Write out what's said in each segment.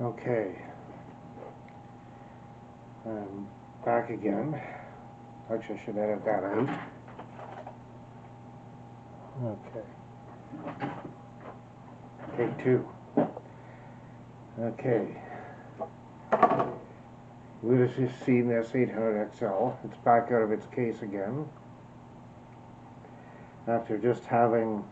Okay, I'm back again. Actually, I should edit that out. Okay, take two. Okay, we've just seen this 800XL. It's back out of its case again. After just having,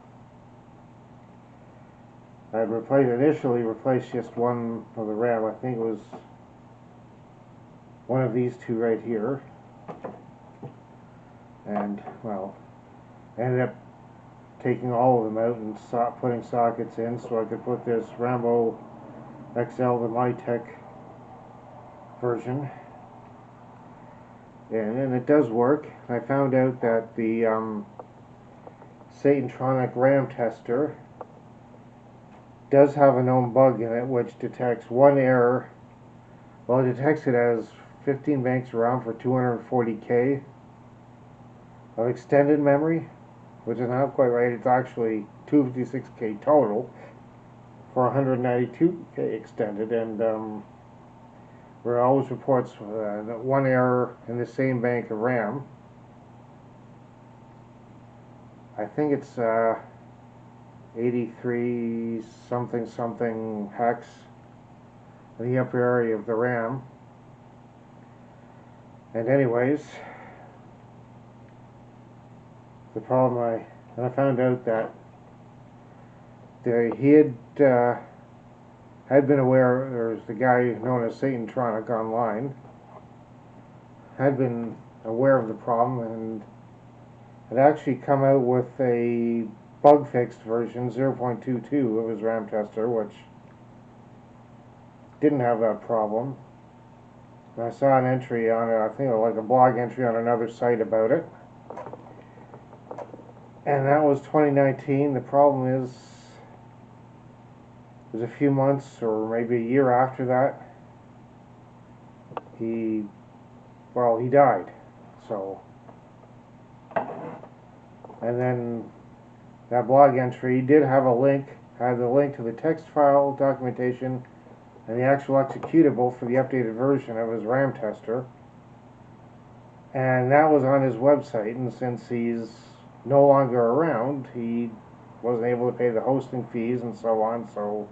I'd initially replaced just one of the RAM. I think it was one of these two right here. And, well, I ended up taking all of them out and putting sockets in so I could put this Rambo XL, the MyTech version. And it does work. I found out that the Satantronic RAM tester does have a known bug in it which detects one error. Well, it detects it as 15 banks of RAM for 240K of extended memory, which is not quite right. It's actually 256K total for 192K extended, and where it always reports one error in the same bank of RAM. I think it's 83 something something hex in the upper area of the RAM. And anyways, the problem I found out that he had been aware, there's the guy known as Satantronic online, had been aware of the problem and had actually come out with a bug fixed version 0.22 of his RAM tester, which didn't have that problem. And I saw an entry on it, I think it was like a blog entry on another site about it. And that was 2019. The problem is, it was a few months or maybe a year after that, he died. So, and then that blog entry did have a link, had the link to the text file, documentation, and the actual executable for the updated version of his RAM tester. And that was on his website, and since he's no longer around, he wasn't able to pay the hosting fees and so on, so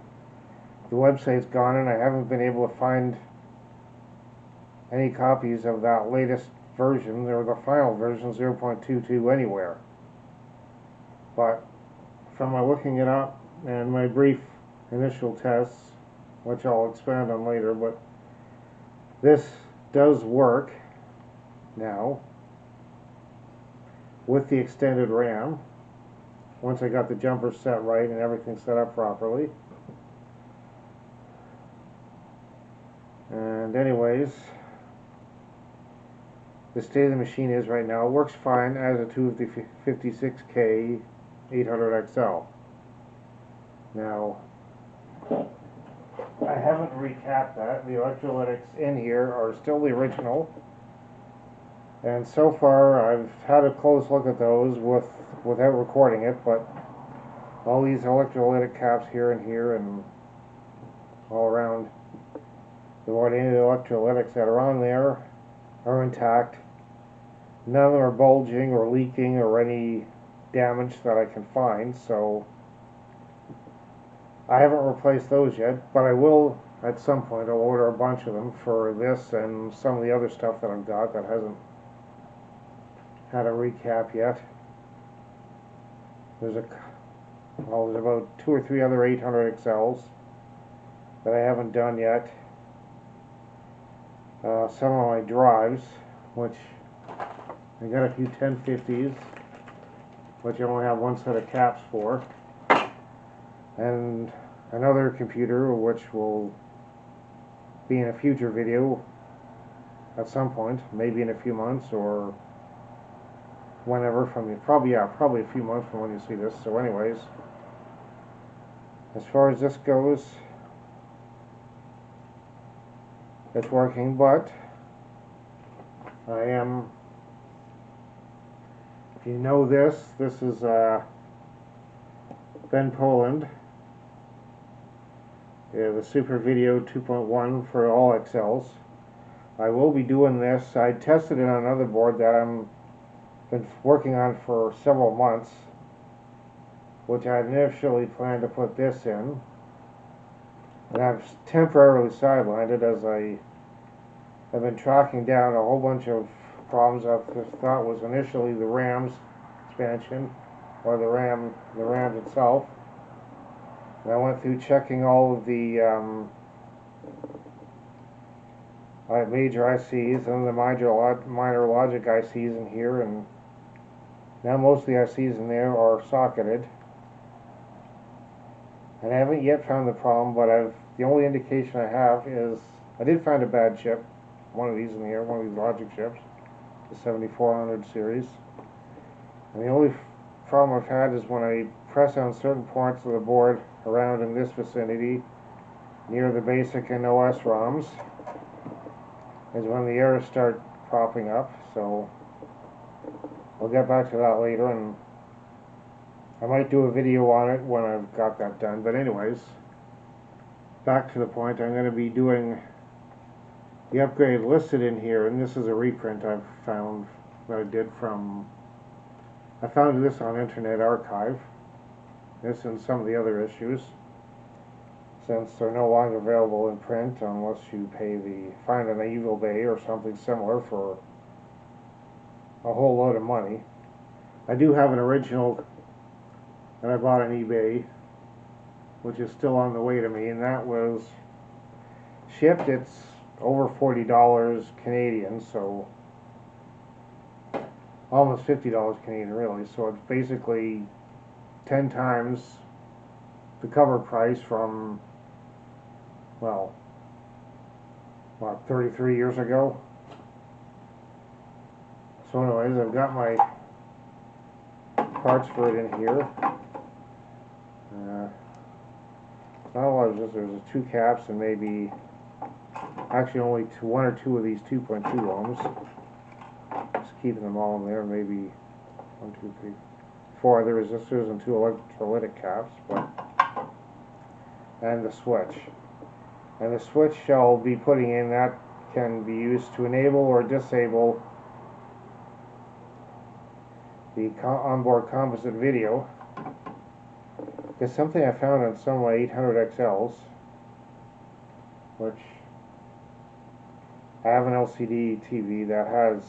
the website's gone, and I haven't been able to find any copies of that latest version, or the final version 0.22 anywhere. But from my looking it up and my brief initial tests, which I'll expand on later, but this does work now with the extended RAM once I got the jumper set right and everything set up properly. And anyways, the state of the machine is right now, it works fine as a 256K 800XL. Now, I haven't recapped that. The electrolytics in here are still the original. And so far, I've had a close look at those without recording it, but all these electrolytic caps here and all around, any of the electrolytics that are on there are intact. None of them are bulging or leaking or any damage that I can find, so I haven't replaced those yet, but I will at some point. I'll order a bunch of them for this and some of the other stuff that I've got that hasn't had a recap yet. There's about 2 or 3 other 800XLs that I haven't done yet. Some of my drives, which I got a few 1050s, which I only have one set of caps for, and another computer which will be in a future video at some point, maybe in a few months or whenever probably a few months from when you see this. So anyways, as far as this goes, it's working, but I am, if you know this is Ben Poland, the Super Video 2.1 for all XLs. I will be doing this. I tested it on another board that I'm been working on for several months, which I initially planned to put this in, and I've temporarily sidelined it as I have been tracking down a whole bunch of problems I thought was initially the RAM's expansion, or the RAM itself. And I went through checking all of the major ICs and the minor logic ICs in here, and now most of the ICs in there are socketed. And I haven't yet found the problem, but the only indication I have is I did find a bad chip, one of these in here, one of these logic chips, the 7400 series. And the only problem I've had is when I press on certain parts of the board around in this vicinity, near the basic and OS ROMs, is when the errors start popping up. So we'll get back to that later, and I might do a video on it when I've got that done. But anyways, back to the point. I'm going to be doing the upgrade listed in here, and this is a reprint I've found that I did from, I found this on Internet Archive, this and some of the other issues, since they're no longer available in print unless you find an eBay or something similar for a whole load of money. I do have an original that I bought on eBay, which is still on the way to me, and that was shipped. It's over $40 Canadian, so almost $50 Canadian really, so it's basically 10 times the cover price from, well, what, 33 years ago? So anyways, I've got my parts for it in here. Not a lot of this, there's 2 caps and maybe, actually only 1 or 2 of these 2.2 ohms. Just keeping them all in there, maybe 1, 2, 3, 4 other resistors and 2 electrolytic caps, and the switch. And the switch I'll be putting in, that can be used to enable or disable the onboard composite video. It's something I found on some of my 800 XLs, which I have an LCD TV that has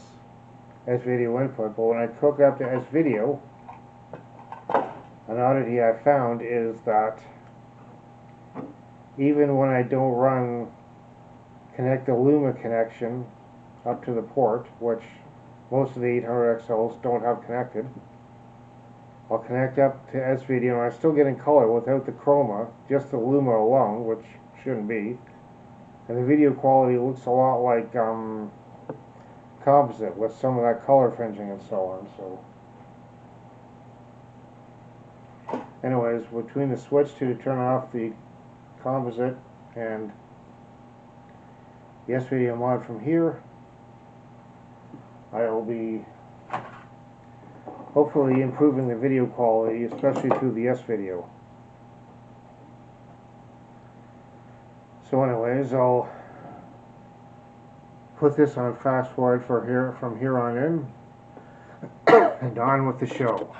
S-Video input, but when I hook up to S-Video, an oddity I found is that even when I don't connect the Luma connection up to the port, which most of the 800 XLs don't have connected, I'll connect up to S-Video and I'm still getting color without the chroma, just the Luma alone, which shouldn't be. And the video quality looks a lot like composite with some of that color fringing and so on. So anyways, between the switch to turn off the composite and the S-Video mod from here, I will be hopefully improving the video quality, especially through the S-Video. So anyways, I'll put this on fast forward from here on in, and on with the show.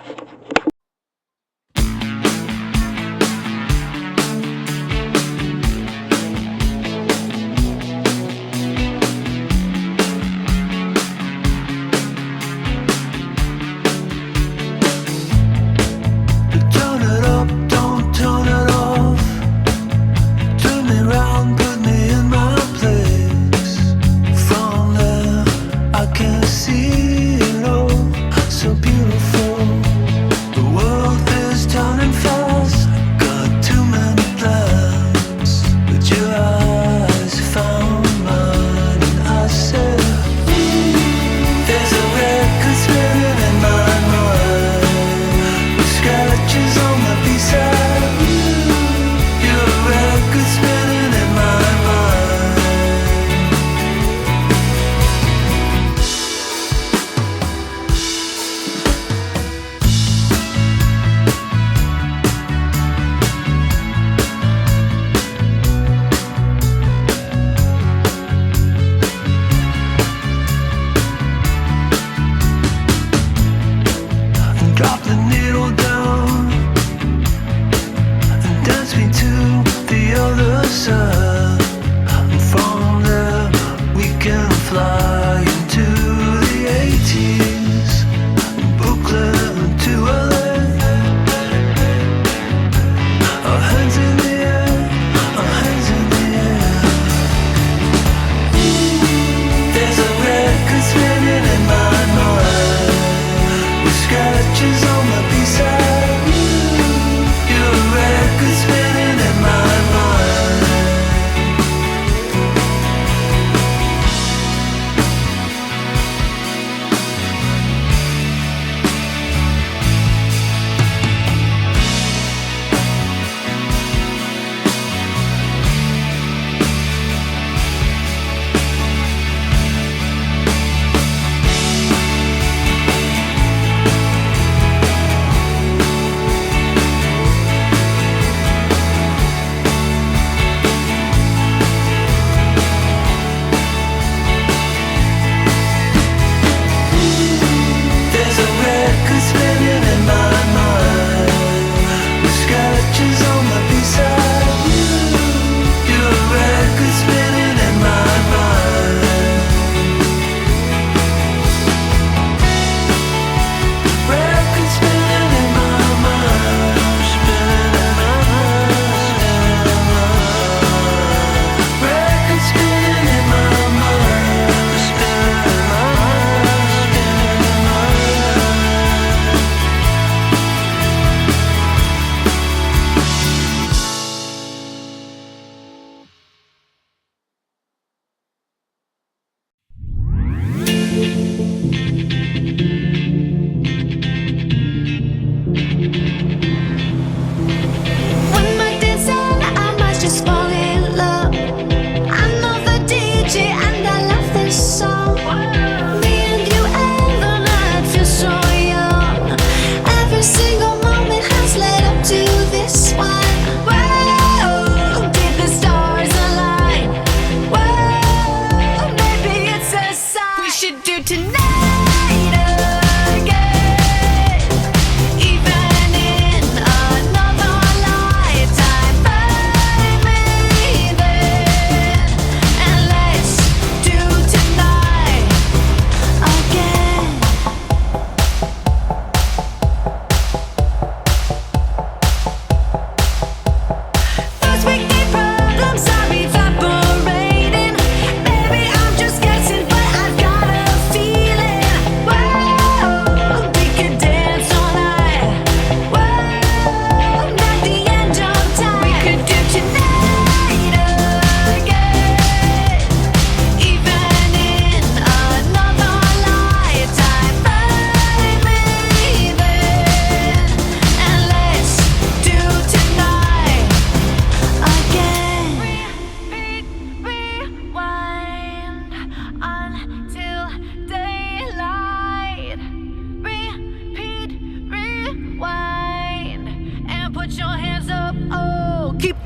See it all, so beautiful.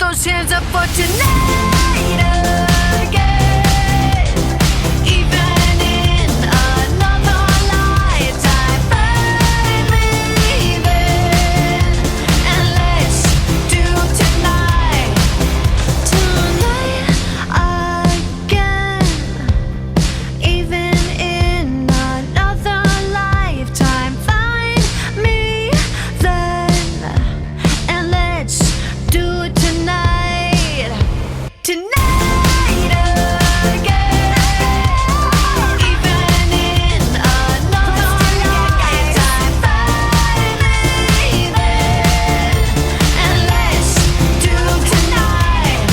those hands up for tonight again. Even in another lifetime, find me there. And let's do tonight again. Even in another lifetime, find me then. And let's do it tonight. Tonight again. Even in another lifetime, find me then. And let's do tonight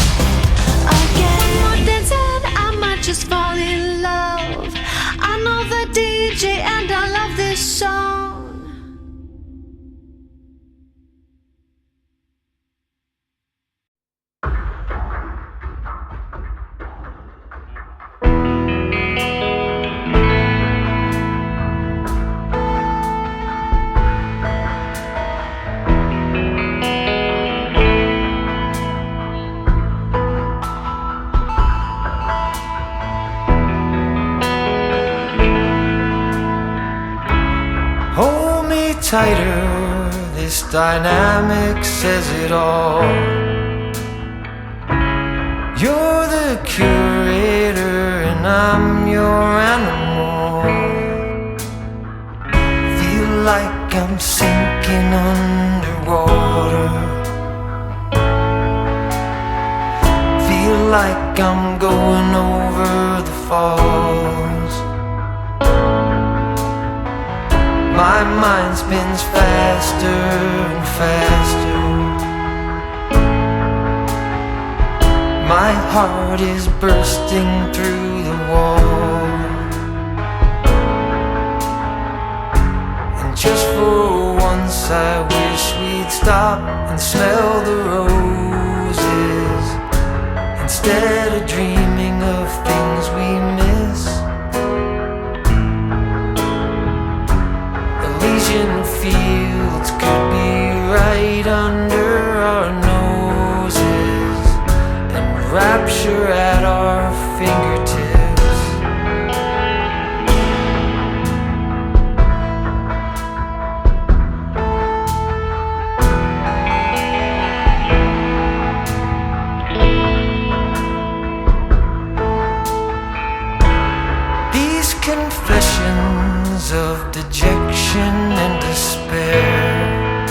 again. One more dance and I might just fall in love. I know the DJ and I love this song. Hold me tighter, this dynamic says it all. curator and I'm your animal. Feel like I'm sinking underwater. Feel like I'm going over the falls. My mind spins faster and faster. My heart is bursting through the wall. And just for once I wish we'd stop and smell the roses, instead of dreaming of things we miss. Elysian fields could be right under our noses, and rapture at our fingertips. These confessions of dejection and despair,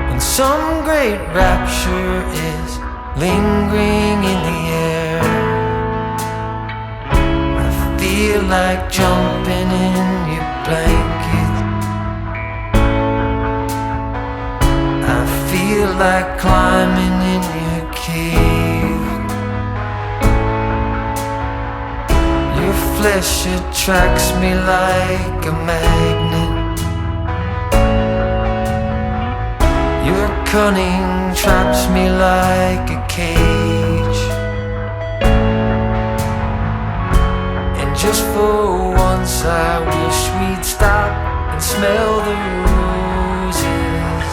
when some great rapture is lingering in the air, I feel like jumping in your blanket. I feel like climbing in your cave. Your flesh attracts me like a magnet. Your cunning traps me like a cage. And just for once I wish we'd stop and smell the roses,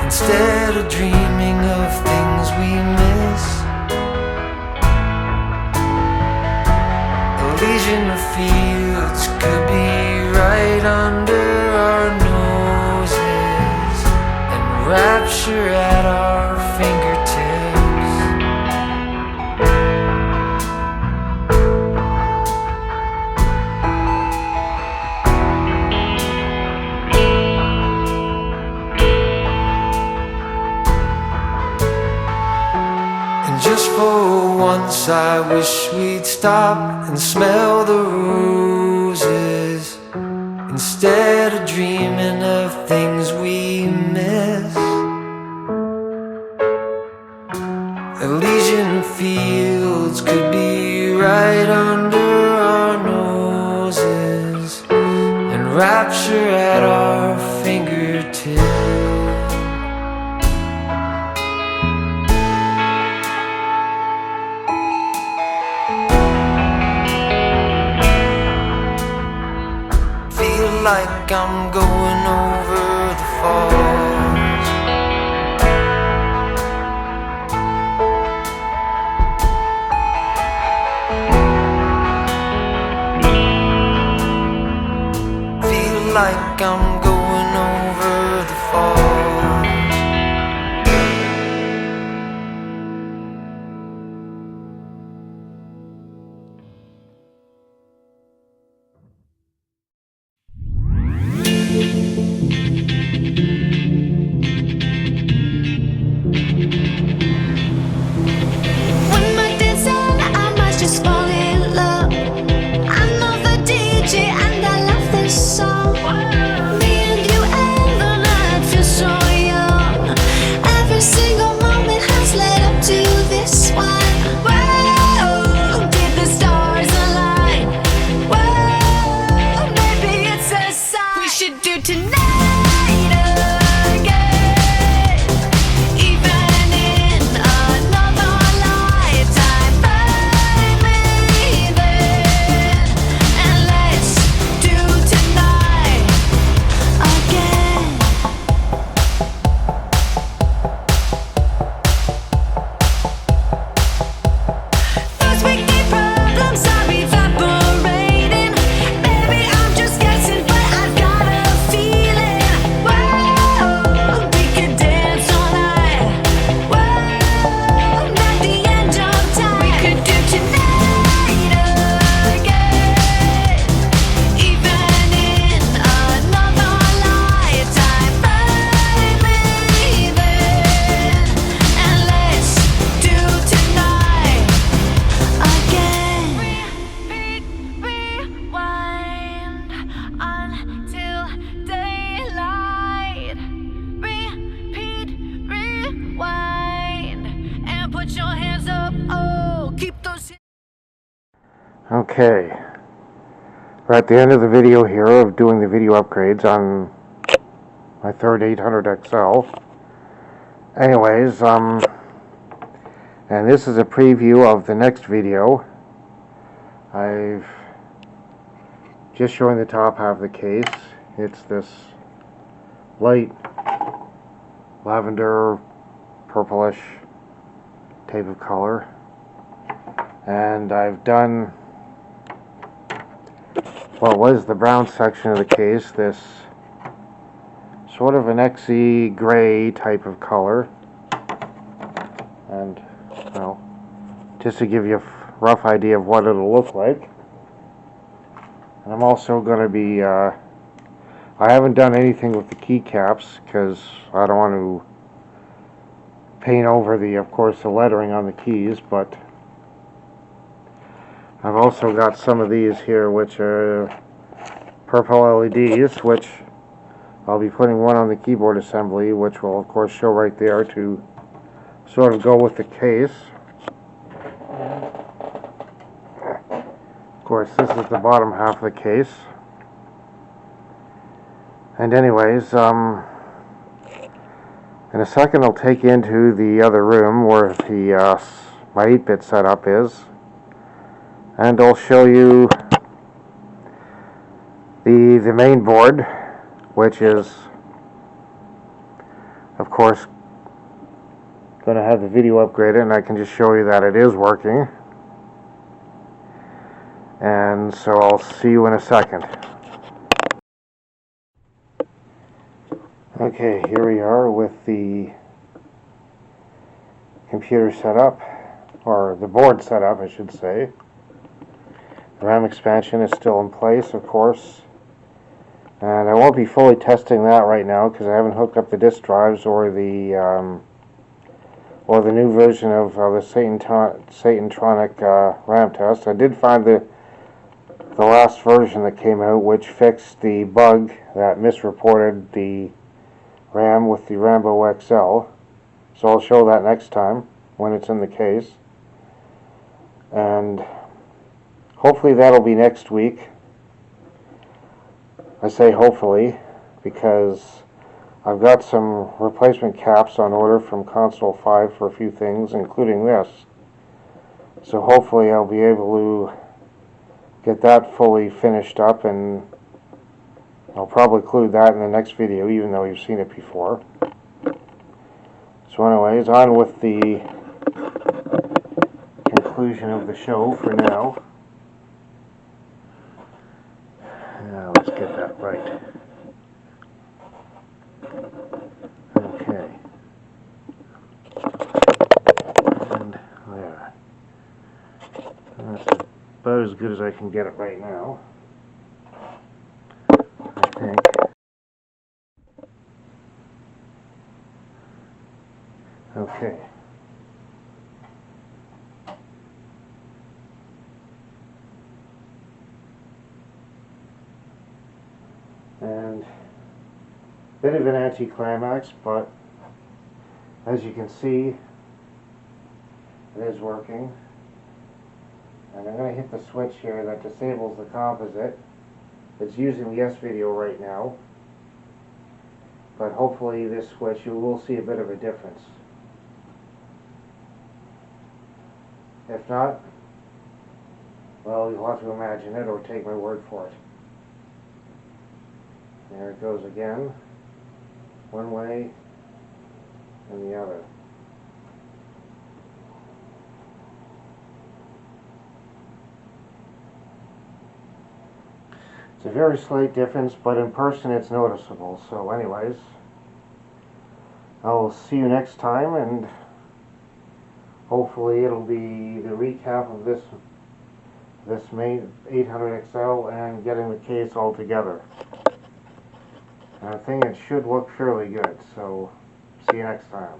instead of dreaming of things we miss. Elysian fields could be right under our noses, and rapture at our fingertips. And just for once I wish we'd stop and smell the roses, instead of dreaming of things we miss. Elysian fields could be right under our noses, and rapture at our fingertips. Feel like I'm going over the falls. Feel like I'm going over the falls. When my days end, I might just fall in love. I know the DJ and I love this song. Me and you and the night feel so young. Every single moment has led up to this one. Whoa, did the stars align? Whoa, maybe it's a sign. We should do tonight again, even in put your hands up. Oh, keep those. Okay. We're at the end of the video here of doing the video upgrades on my third 800 XL. Anyways, and this is a preview of the next video. I've just showing the top half of the case. It's this light lavender purplish type of color, and I've done what was the brown section of the case, this sort of an XE gray type of color. And well, just to give you a rough idea of what it'll look like. And I'm also going to be I haven't done anything with the keycaps because I don't want to paint over of course the lettering on the keys, but I've also got some of these here which are purple LEDs, which I'll be putting one on the keyboard assembly, which will of course show right there to sort of go with the case. Of course, this is the bottom half of the case. And anyways, in a second I'll take you into the other room where the my 8-bit setup is, and I'll show you the main board, which is of course going to have the video upgraded, and I can just show you that it is working. And so I'll see you in a second. Okay, here we are with the computer set up, or the board set up, I should say. The RAM expansion is still in place, of course. And I won't be fully testing that right now because I haven't hooked up the disk drives or the new version of the Satantronic RAM test. I did find the last version that came out, which fixed the bug that misreported the RAM with the Rambo XL. So I'll show that next time when it's in the case. And hopefully that'll be next week. I say hopefully because I've got some replacement caps on order from Console 5 for a few things, including this. So hopefully I'll be able to get that fully finished up, and I'll probably include that in the next video, even though you've seen it before. So anyways, on with the conclusion of the show for now. Now let's get that right. Okay. And there. That's about as good as I can get it right now, I think. Okay. And a bit of an anticlimax, but as you can see, it is working. And I'm going to hit the switch here that disables the composite. It's using the S-Video right now, but hopefully this switch, you will see a bit of a difference. If not, well, you'll have to imagine it or take my word for it. There it goes again, one way and the other. It's a very slight difference, but in person it's noticeable. So anyways, I'll see you next time, and hopefully it'll be the recap of this main 800 XL and getting the case all together. And I think it should look fairly good, so see you next time.